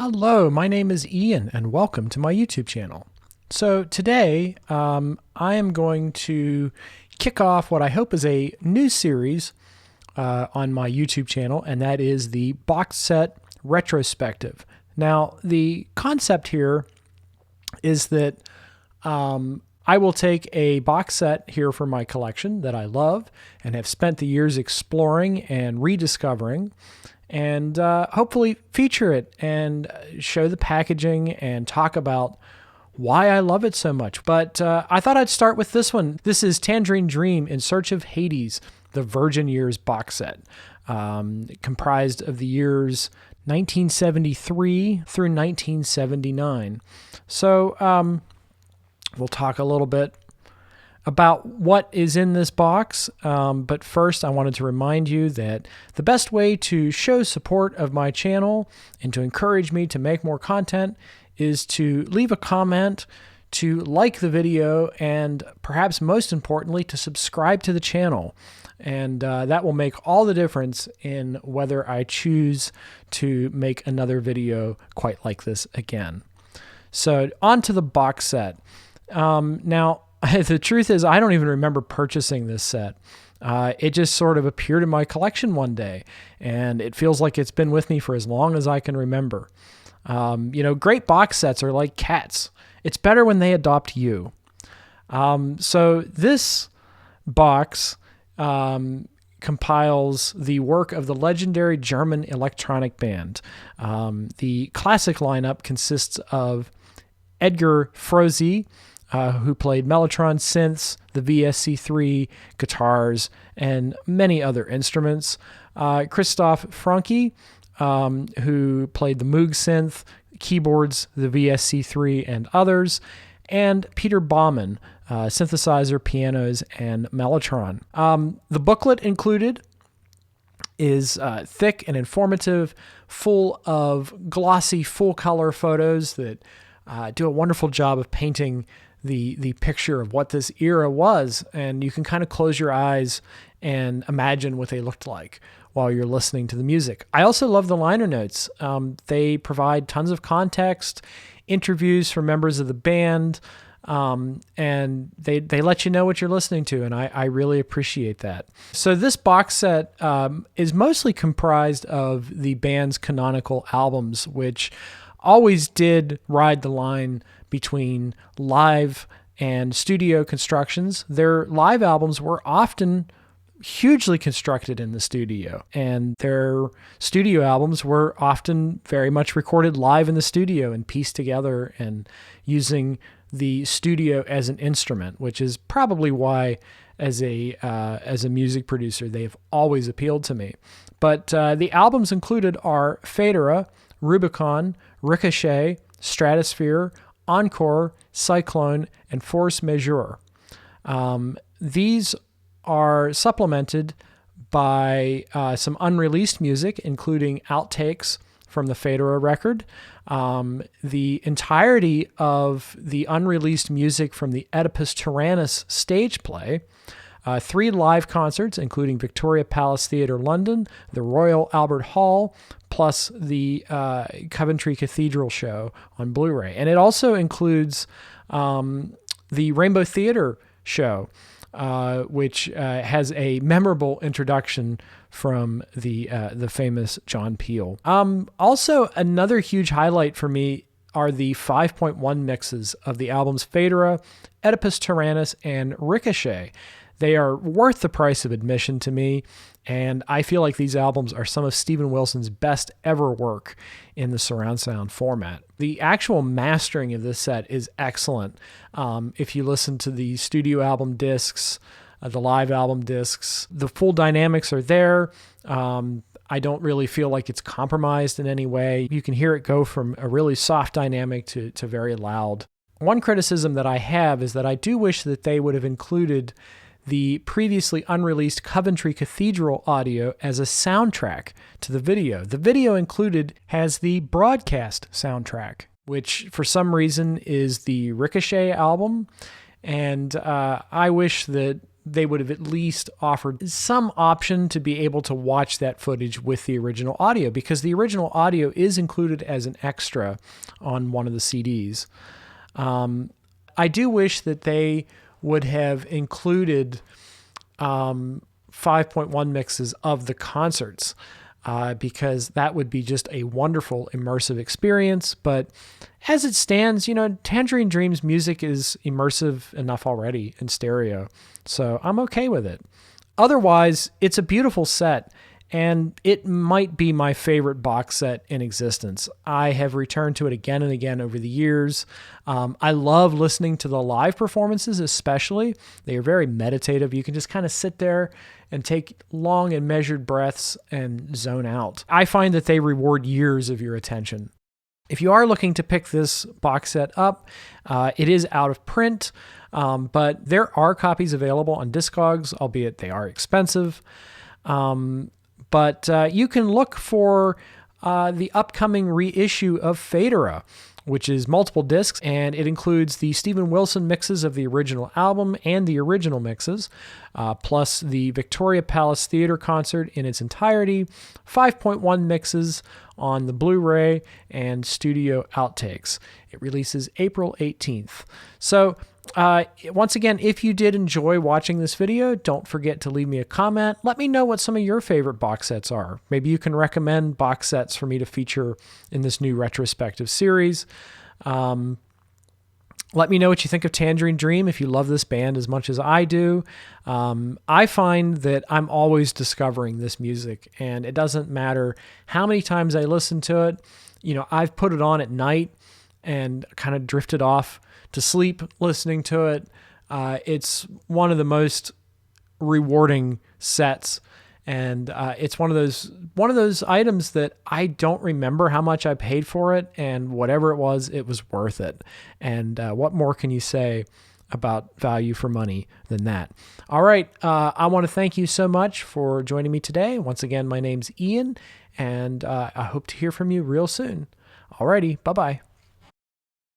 Hello, my name is Ian, and welcome to my YouTube channel. So today, I am going to kick off what I hope is a new series on my YouTube channel, and that is the Box Set Retrospective. Now, the concept here is that I will take a box set here from my collection that I love and have spent the years exploring and rediscovering, and hopefully feature it and show the packaging and talk about why I love it so much. But I thought I'd start with this one. This is Tangerine Dream in Search of Hades, the Virgin Years box set, comprised of the years 1973 through 1979. So we'll talk a little bit about what is in this box, but first I wanted to remind you that the best way to show support of my channel and to encourage me to make more content is to leave a comment, to like the video, and perhaps most importantly, to subscribe to the channel. And that will make all the difference in whether I choose to make another video quite like this again. So on to the box set. Now, the truth is, I don't even remember purchasing this set. It just sort of appeared in my collection one day, and it feels like it's been with me for as long as I can remember. Great box sets are like cats. It's better when they adopt you. So this box compiles the work of the legendary German electronic band. The classic lineup consists of Edgar Froese, who played Mellotron synths, the VSC3 guitars, and many other instruments. Christoph Franke, who played the Moog synth, keyboards, the VSC3, and others. And Peter Baumann, synthesizer, pianos, and Mellotron. The booklet included is thick and informative, full of glossy full-color photos that do a wonderful job of painting the picture of what this era was, and you can kind of close your eyes and imagine what they looked like while you're listening to the music. I also love the liner notes. They provide tons of context, interviews from members of the band, and they let you know what you're listening to, and I really appreciate that. So this box set is mostly comprised of the band's canonical albums, which always did ride the line between live and studio constructions. Their live albums were often hugely constructed in the studio, and their studio albums were often very much recorded live in the studio and pieced together and using the studio as an instrument, which is probably why as a music producer they've always appealed to me. But the albums included are Phaedra, Rubicon, Ricochet, Stratosphere, Encore, Cyclone, and Force Majeure. These are supplemented by some unreleased music, including outtakes from the Phaedra record, the entirety of the unreleased music from the Oedipus Tyrannus stage play, 3 live concerts, including Victoria Palace Theatre, London, the Royal Albert Hall, plus the Coventry Cathedral show on Blu-ray. And it also includes the Rainbow Theatre show, which has a memorable introduction from the famous John Peel. Also, another huge highlight for me are the 5.1 mixes of the albums Phaedra, Oedipus Tyrannus, and Ricochet. They are worth the price of admission to me, and I feel like these albums are some of Steven Wilson's best ever work in the surround sound format. The actual mastering of this set is excellent. If you listen to the studio album discs, the live album discs, the full dynamics are there. I don't really feel like it's compromised in any way. You can hear it go from a really soft dynamic to very loud. One criticism that I have is that I do wish that they would have included the previously unreleased Coventry Cathedral audio as a soundtrack to the video. The video included has the broadcast soundtrack, which for some reason is the Ricochet album, and I wish that they would have at least offered some option to be able to watch that footage with the original audio, because the original audio is included as an extra on one of the CDs. I do wish that they would have included 5.1 mixes of the concerts, because that would be just a wonderful immersive experience. But as it stands, Tangerine Dream's music is immersive enough already in stereo, so I'm okay with it. Otherwise, it's a beautiful set, and it might be my favorite box set in existence. I have returned to it again and again over the years. I love listening to the live performances, especially. They are very meditative. You can just kind of sit there and take long and measured breaths and zone out. I find that they reward years of your attention. If you are looking to pick this box set up, it is out of print, but there are copies available on Discogs, albeit they are expensive. But you can look for the upcoming reissue of Phaedra, which is multiple discs, and it includes the Steven Wilson mixes of the original album and the original mixes, plus the Victoria Palace Theater concert in its entirety, 5.1 mixes on the Blu-ray, and studio outtakes. It releases April 18th. So once again, if you did enjoy watching this video, don't forget to leave me a comment. Let me know what some of your favorite box sets are. Maybe you can recommend box sets for me to feature in this new retrospective series. Let me know what you think of Tangerine Dream if you love this band as much as I do. I find that I'm always discovering this music, and it doesn't matter how many times I listen to it. I've put it on at night and kind of drifted off to sleep listening to it. It's one of the most rewarding sets, and it's one of those items that I don't remember how much I paid for it, and whatever it was worth it. And what more can you say about value for money than that? All right, I want to thank you so much for joining me today. Once again, my name's Ian, and I hope to hear from you real soon. Alrighty, bye-bye.